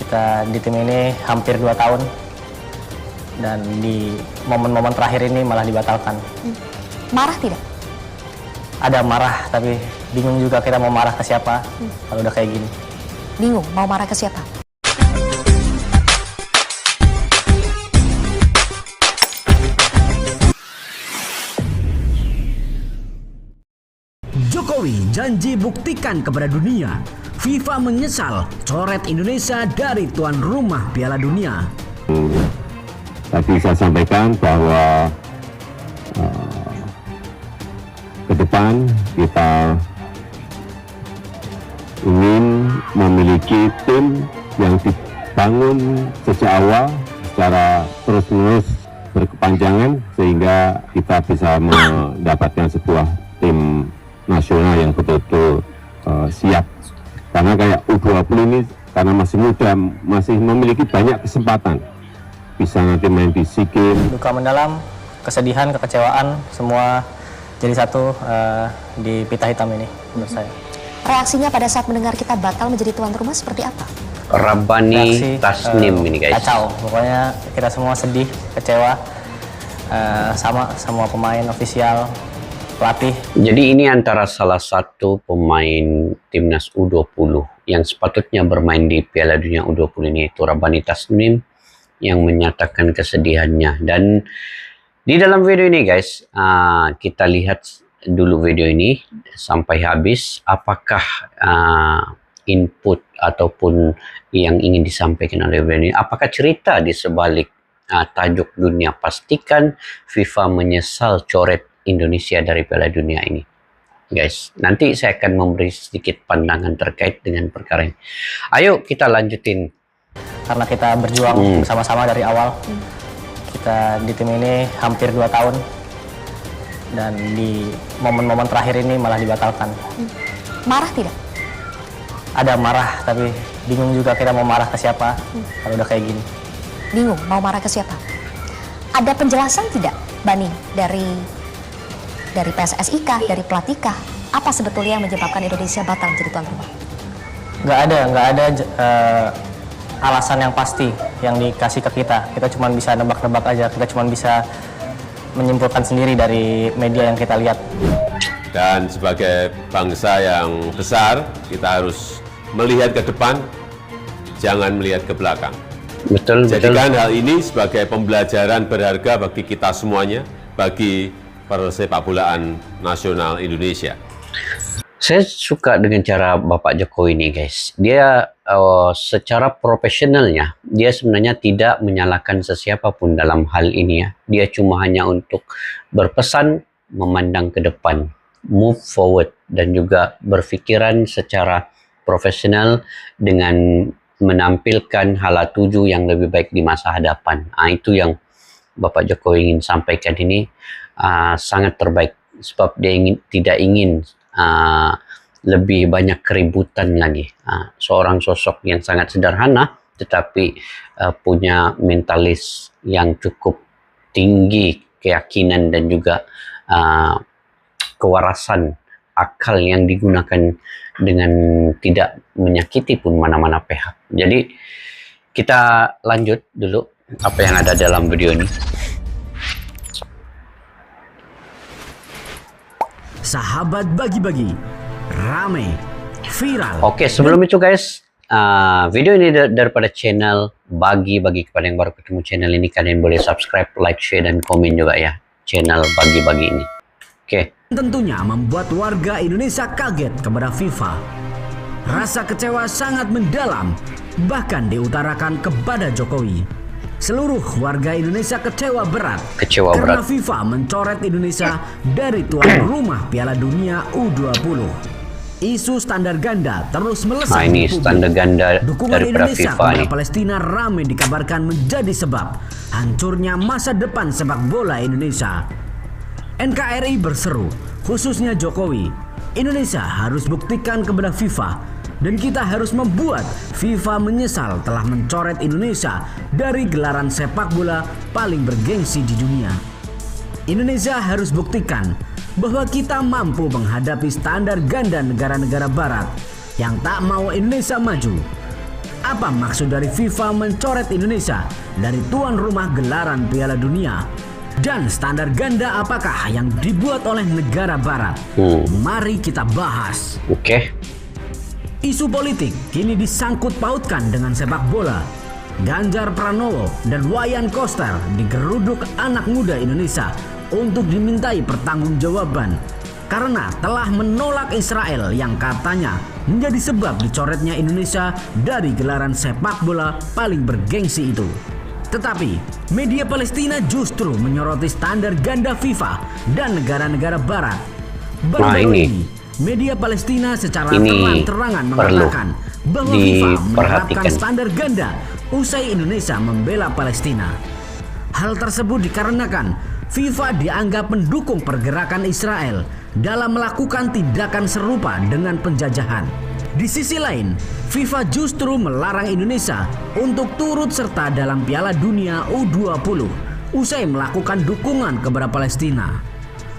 Kita di tim ini hampir 2 tahun dan di momen-momen terakhir ini malah dibatalkan. Marah tidak? Ada marah, tapi bingung juga kita mau marah ke siapa kalau udah kayak gini. Bingung mau marah ke siapa? Jokowi janji buktikan kepada dunia. FIFA menyesal coret Indonesia dari tuan rumah Piala Dunia. Tadi saya sampaikan bahwa ke depan kita ingin memiliki tim yang dibangun sejak awal secara terus-menerus berkepanjangan sehingga kita bisa mendapatkan sebuah tim nasional yang betul-betul siap. Karena kayak U20 ini karena masih muda, masih memiliki banyak kesempatan bisa nanti main di SEA Games. Duka mendalam, kesedihan, kekecewaan, semua jadi satu di pita hitam ini menurut saya. Reaksinya pada saat mendengar kita batal menjadi tuan rumah seperti apa? Rabbani Tasnim ini guys. Kacau, pokoknya kita semua sedih, kecewa, sama semua pemain, ofisial, pelatih. Jadi ini antara salah satu pemain timnas U20 yang sepatutnya bermain di Piala Dunia U20 ini, yaitu Rabbani Tasnim, yang menyatakan kesedihannya. Dan di dalam video ini guys, kita lihat dulu video ini sampai habis. Apakah input ataupun yang ingin disampaikan oleh video ini, apakah cerita di sebalik tajuk dunia pastikan FIFA menyesal coret Indonesia dari Piala Dunia ini. Guys, nanti saya akan memberi sedikit pandangan terkait dengan perkara ini. Ayo kita lanjutin. Karena kita berjuang bersama-sama dari awal. Kita di tim ini hampir 2 tahun. Dan di momen-momen terakhir ini malah dibatalkan. Marah tidak? Ada marah, tapi bingung juga kita mau marah ke siapa kalau udah kayak gini. Bingung mau marah ke siapa? Ada penjelasan tidak, Bani, dari PSSI kah, dari pelatih kah? Apa sebetulnya yang menyebabkan Indonesia batal menjadi tuan rumah? Nggak ada alasan yang pasti yang dikasih ke kita. Kita cuma bisa nebak-nebak aja, kita cuma bisa menyimpulkan sendiri dari media yang kita lihat. Dan sebagai bangsa yang besar, kita harus melihat ke depan, jangan melihat ke belakang. Betul. Jadikan hal ini sebagai pembelajaran berharga bagi kita semuanya, bagi persepak bolaan nasional Indonesia. Saya suka dengan cara Bapak Jokowi ini guys. Dia secara profesionalnya, dia sebenarnya tidak menyalahkan sesiapapun dalam hal ini ya. Dia cuma hanya untuk berpesan, memandang ke depan, move forward, dan juga berpikiran secara profesional dengan menampilkan hala tuju yang lebih baik di masa hadapan. Itu yang Bapak Jokowi ingin sampaikan ini. Sangat terbaik sebab dia tidak ingin lebih banyak keributan lagi. Seorang sosok yang sangat sederhana tetapi punya mentalis yang cukup tinggi, keyakinan dan juga kewarasan akal yang digunakan dengan tidak menyakiti pun mana-mana pihak. Jadi kita lanjut dulu apa yang ada dalam video ini. Sahabat bagi-bagi, rame, viral. Oke, sebelum itu guys, video ini daripada channel bagi-bagi. Kepada yang baru ketemu channel ini, kalian boleh subscribe, like, share, dan komen juga ya channel bagi-bagi ini. Oke. Tentunya membuat warga Indonesia kaget kepada FIFA. Rasa kecewa sangat mendalam, bahkan diutarakan kepada Jokowi. Seluruh warga Indonesia kecewa berat karena FIFA mencoret Indonesia dari tuan rumah Piala Dunia U20. Isu standar ganda terus melesat. Ini standar ganda dukungan daripada Indonesia FIFA kepada Palestina ramai dikabarkan menjadi sebab hancurnya masa depan sepak bola Indonesia. NKRI berseru, khususnya Jokowi, Indonesia harus buktikan kepada FIFA. Dan kita harus membuat FIFA menyesal telah mencoret Indonesia dari gelaran sepak bola paling bergengsi di dunia. Indonesia harus buktikan bahwa kita mampu menghadapi standar ganda negara-negara barat yang tak mau Indonesia maju. Apa maksud dari FIFA mencoret Indonesia dari tuan rumah gelaran Piala Dunia? Dan standar ganda apakah yang dibuat oleh negara barat? Mari kita bahas. Oke. Isu politik kini disangkut pautkan dengan sepak bola. Ganjar Pranowo dan Wayan Koster digeruduk anak muda Indonesia untuk dimintai pertanggungjawaban karena telah menolak Israel yang katanya menjadi sebab dicoretnya Indonesia dari gelaran sepak bola paling bergengsi itu. Tetapi media Palestina justru menyoroti standar ganda FIFA dan negara-negara barat. Baru-baru ini media Palestina secara terang-terangan mengatakan bahwa FIFA menerapkan standar ganda usai Indonesia membela Palestina. Hal tersebut dikarenakan FIFA dianggap mendukung pergerakan Israel dalam melakukan tindakan serupa dengan penjajahan. Di sisi lain, FIFA justru melarang Indonesia untuk turut serta dalam Piala Dunia U20 usai melakukan dukungan kepada Palestina.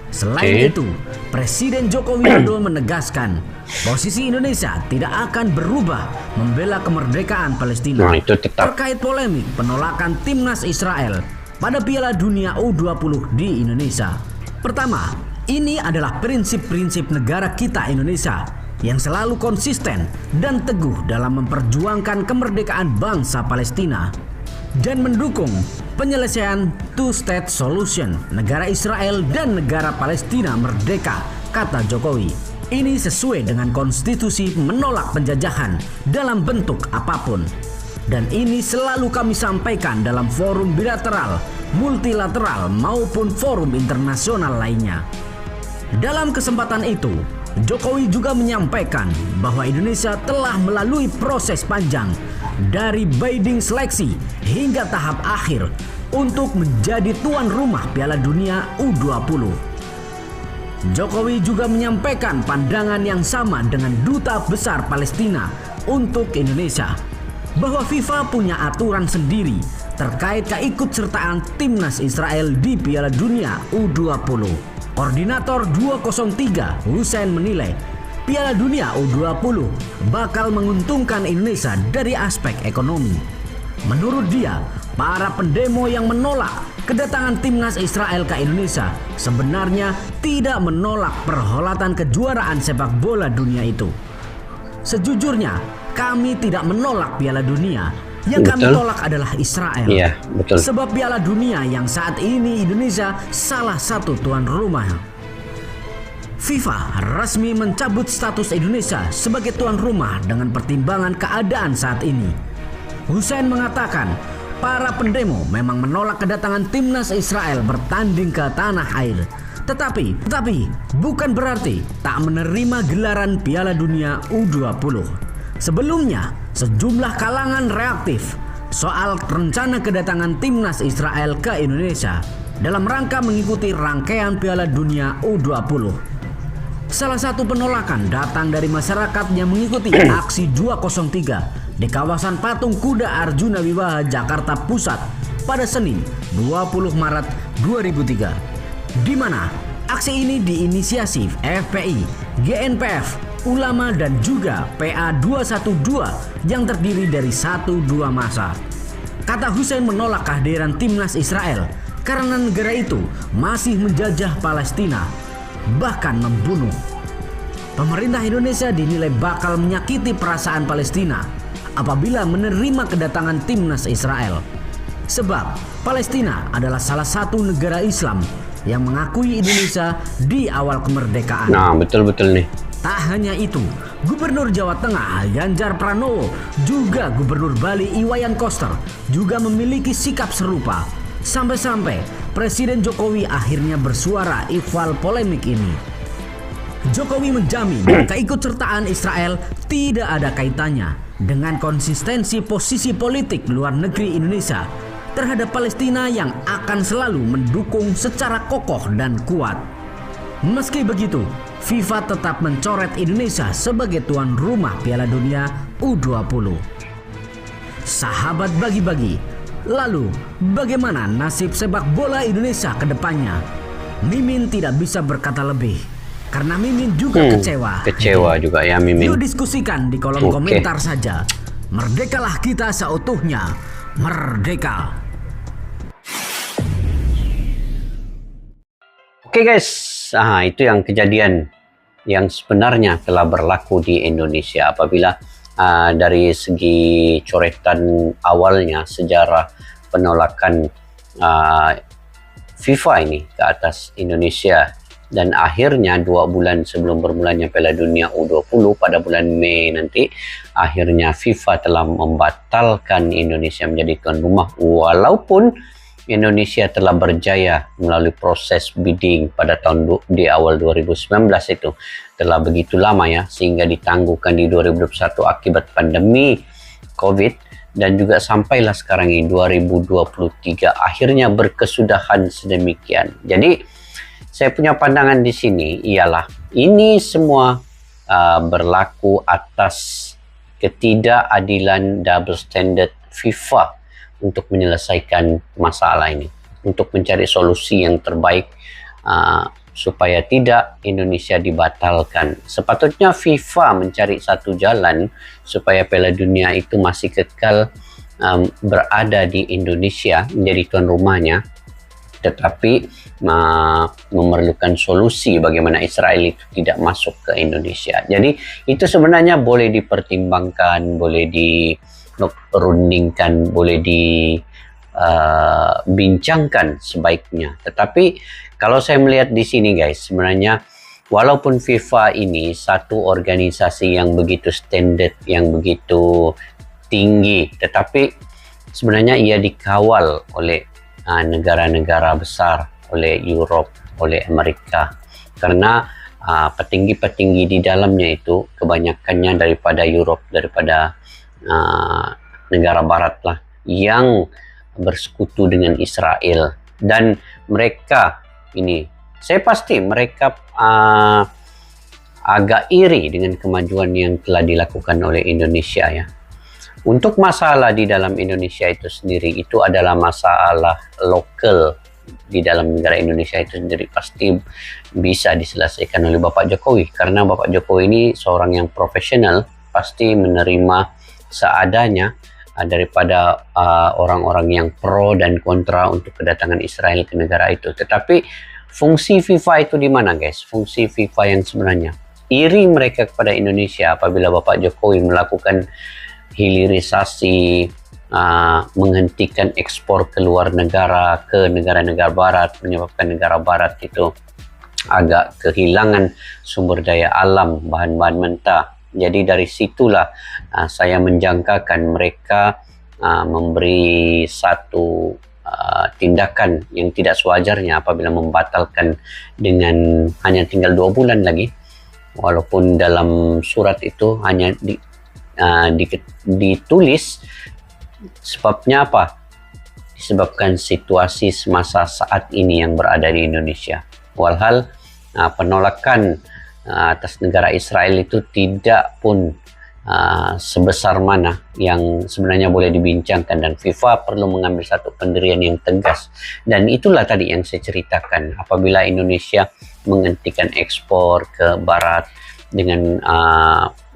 Selain itu, Presiden Joko Widodo menegaskan posisi Indonesia tidak akan berubah membela kemerdekaan Palestina. Terkait polemik penolakan timnas Israel pada Piala Dunia U20 di Indonesia. Pertama, ini adalah prinsip-prinsip negara kita Indonesia yang selalu konsisten dan teguh dalam memperjuangkan kemerdekaan bangsa Palestina dan mendukung penyelesaian two-state solution negara Israel dan negara Palestina merdeka, kata Jokowi. Ini sesuai dengan konstitusi menolak penjajahan dalam bentuk apapun. Dan ini selalu kami sampaikan dalam forum bilateral, multilateral maupun forum internasional lainnya. Dalam kesempatan itu, Jokowi juga menyampaikan bahwa Indonesia telah melalui proses panjang dari bidding seleksi hingga tahap akhir untuk menjadi tuan rumah Piala Dunia U20. Jokowi juga menyampaikan pandangan yang sama dengan Duta Besar Palestina untuk Indonesia, bahwa FIFA punya aturan sendiri terkait keikutsertaan timnas Israel di Piala Dunia U20. Koordinator 203 Hussein menilai Piala Dunia U20 bakal menguntungkan Indonesia dari aspek ekonomi. Menurut dia, para pendemo yang menolak kedatangan timnas Israel ke Indonesia sebenarnya tidak menolak perhelatan kejuaraan sepak bola dunia itu. Sejujurnya, kami tidak menolak Piala Dunia. Yang kami tolak adalah Israel. Iya, betul. Sebab Piala Dunia yang saat ini Indonesia salah satu tuan rumah. FIFA resmi mencabut status Indonesia sebagai tuan rumah dengan pertimbangan keadaan saat ini. Hussein mengatakan, para pendemo memang menolak kedatangan timnas Israel bertanding ke tanah air. Tetapi bukan berarti tak menerima gelaran Piala Dunia U20. Sebelumnya, sejumlah kalangan reaktif soal rencana kedatangan timnas Israel ke Indonesia dalam rangka mengikuti rangkaian Piala Dunia U20. Salah satu penolakan datang dari masyarakat yang mengikuti aksi 203 di kawasan Patung Kuda Arjuna Wiwaha Jakarta Pusat pada Senin 20 Maret 2003, di mana aksi ini diinisiasi FPI, GNPF, ulama dan juga PA 212 yang terdiri dari 1-2 massa. Kata Hussein menolak kehadiran timnas Israel karena negara itu masih menjajah Palestina, bahkan membunuh. Pemerintah Indonesia dinilai bakal menyakiti perasaan Palestina apabila menerima kedatangan timnas Israel. Sebab Palestina adalah salah satu negara Islam yang mengakui Indonesia di awal kemerdekaan. Nah, betul-betul nih. Tak hanya itu, Gubernur Jawa Tengah Ganjar Pranowo juga Gubernur Bali Iwayan Koster juga memiliki sikap serupa. Sampai-sampai Presiden Jokowi akhirnya bersuara ihwal polemik ini. Jokowi menjamin keikutsertaan Israel tidak ada kaitannya dengan konsistensi posisi politik luar negeri Indonesia terhadap Palestina yang akan selalu mendukung secara kokoh dan kuat. Meski begitu, FIFA tetap mencoret Indonesia sebagai tuan rumah Piala Dunia U20. Sahabat bagi-bagi, lalu bagaimana nasib sepak bola Indonesia ke depannya? Mimin tidak bisa berkata lebih, karena Mimin juga kecewa. Kecewa juga ya Mimin. Yuk diskusikan di kolom komentar saja. Merdekalah kita seutuhnya. Merdeka. Oke guys, itu yang kejadian yang sebenarnya telah berlaku di Indonesia apabila dari segi coretan awalnya sejarah penolakan FIFA ini ke atas Indonesia, dan akhirnya 2 bulan sebelum bermulanya Piala Dunia U20 pada bulan Mei nanti, akhirnya FIFA telah membatalkan Indonesia menjadi tuan rumah, walaupun Indonesia telah berjaya melalui proses bidding pada di awal 2019 itu telah begitu lama ya, sehingga ditangguhkan di 2021 akibat pandemi COVID, dan juga sampailah sekarang ini 2023 akhirnya berkesudahan sedemikian. Jadi saya punya pandangan di sini ialah ini semua berlaku atas ketidakadilan double standard FIFA untuk menyelesaikan masalah ini, untuk mencari solusi yang terbaik supaya tidak Indonesia dibatalkan. Sepatutnya FIFA mencari satu jalan supaya Piala Dunia itu masih kekal berada di Indonesia menjadi tuan rumahnya, tetapi memerlukan solusi bagaimana Israel itu tidak masuk ke Indonesia. Jadi itu sebenarnya boleh dipertimbangkan, boleh dirundingkan, boleh dibincangkan sebaiknya. Tetapi kalau saya melihat di sini guys, sebenarnya walaupun FIFA ini satu organisasi yang begitu standar, yang begitu tinggi, tetapi sebenarnya ia dikawal oleh negara-negara besar, oleh Europe, oleh Amerika, karena petinggi-petinggi di dalamnya itu kebanyakannya daripada Europe, daripada negara barat lah, yang bersekutu dengan Israel. Dan mereka ini, saya pasti mereka agak iri dengan kemajuan yang telah dilakukan oleh Indonesia ya. Untuk masalah di dalam Indonesia itu sendiri, itu adalah masalah lokal di dalam negara Indonesia itu sendiri, pasti bisa diselesaikan oleh Bapak Jokowi, karena Bapak Jokowi ini seorang yang profesional, pasti menerima seadanya daripada orang-orang yang pro dan kontra untuk kedatangan Israel ke negara itu. Tetapi fungsi FIFA itu di mana guys? Fungsi FIFA yang sebenarnya, iri mereka kepada Indonesia apabila Bapak Jokowi melakukan hilirisasi, menghentikan ekspor ke luar negara, ke negara-negara barat, menyebabkan negara barat itu agak kehilangan sumber daya alam, bahan-bahan mentah. Jadi dari situlah saya menjangkakan mereka memberi satu tindakan yang tidak sewajarnya apabila membatalkan dengan hanya tinggal 2 bulan lagi, walaupun dalam surat itu hanya ditulis sebabnya apa? Disebabkan situasi semasa saat ini yang berada di Indonesia. Walhal penolakan atas negara Israel itu tidak pun sebesar mana yang sebenarnya boleh dibincangkan, dan FIFA perlu mengambil satu pendirian yang tegas. Dan itulah tadi yang saya ceritakan, apabila Indonesia menghentikan ekspor ke barat dengan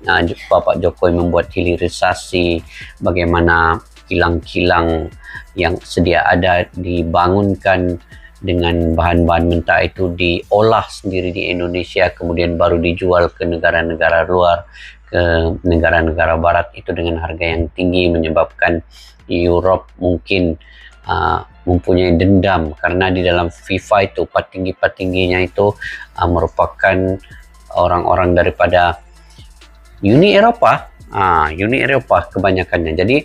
Bapak Jokowi membuat hilirisasi, bagaimana kilang-kilang yang sedia ada dibangunkan dengan bahan-bahan mentah itu diolah sendiri di Indonesia, kemudian baru dijual ke negara-negara luar, ke negara-negara barat itu dengan harga yang tinggi, menyebabkan Europe mungkin mempunyai dendam, karena di dalam FIFA itu petinggi-petingginya itu merupakan orang-orang daripada Uni Eropa, kebanyakannya. Jadi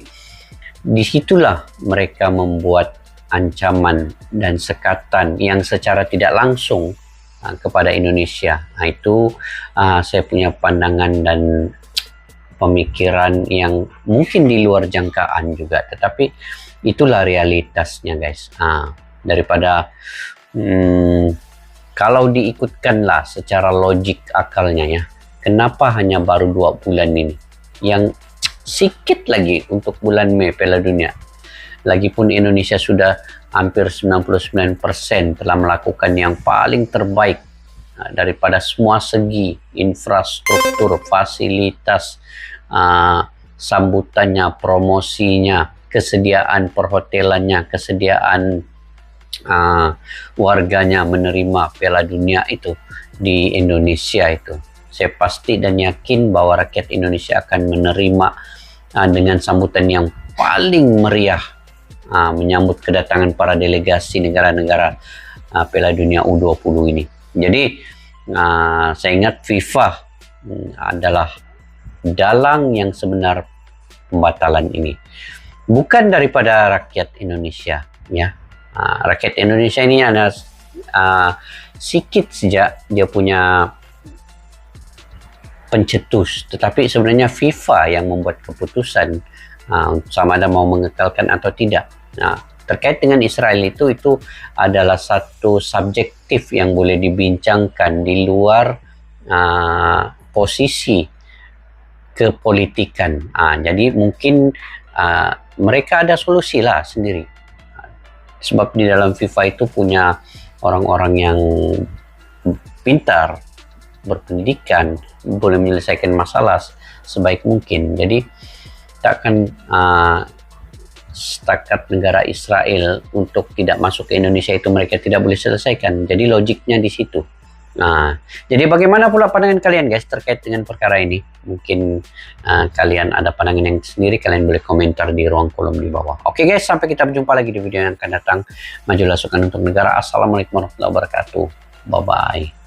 disitulah mereka membuat ancaman dan sekatan yang secara tidak langsung kepada Indonesia. Itu saya punya pandangan dan pemikiran yang mungkin di luar jangkaan juga, tetapi itulah realitasnya guys. Daripada kalau diikutkanlah secara logik akalnya ya, kenapa hanya baru 2 bulan ini, yang sikit lagi untuk bulan Mei Piala Dunia. Lagipun Indonesia sudah hampir 99% telah melakukan yang paling terbaik daripada semua segi, infrastruktur, fasilitas, sambutannya, promosinya, kesediaan perhotelannya, kesediaan warganya menerima Piala Dunia itu di Indonesia itu. Saya pasti dan yakin bahwa rakyat Indonesia akan menerima dengan sambutan yang paling meriah menyambut kedatangan para delegasi negara-negara Piala Dunia U20 ini. Jadi saya ingat FIFA adalah dalang yang sebenar pembatalan ini. Bukan daripada rakyat Indonesia, ya. Rakyat Indonesia ini ada sikit saja dia punya pencetus, tetapi sebenarnya FIFA yang membuat keputusan sama ada mau mengekalkan atau tidak. Nah, terkait dengan Israel itu adalah satu subjektif yang boleh dibincangkan di luar posisi kepolitikan. Jadi mungkin mereka ada solusi lah sendiri. Sebab di dalam FIFA itu punya orang-orang yang pintar, berpendidikan, boleh menyelesaikan masalah sebaik mungkin. Jadi takkan setakat negara Israel untuk tidak masuk ke Indonesia itu mereka tidak boleh selesaikan. Jadi logiknya di situ. Jadi bagaimana pula pandangan kalian guys terkait dengan perkara ini? Mungkin kalian ada pandangan yang sendiri, kalian boleh komentar di ruang kolom di bawah. Oke guys, sampai kita berjumpa lagi di video yang akan datang. Majulah sukan untuk negara. Assalamualaikum warahmatullahi wabarakatuh. Bye-bye.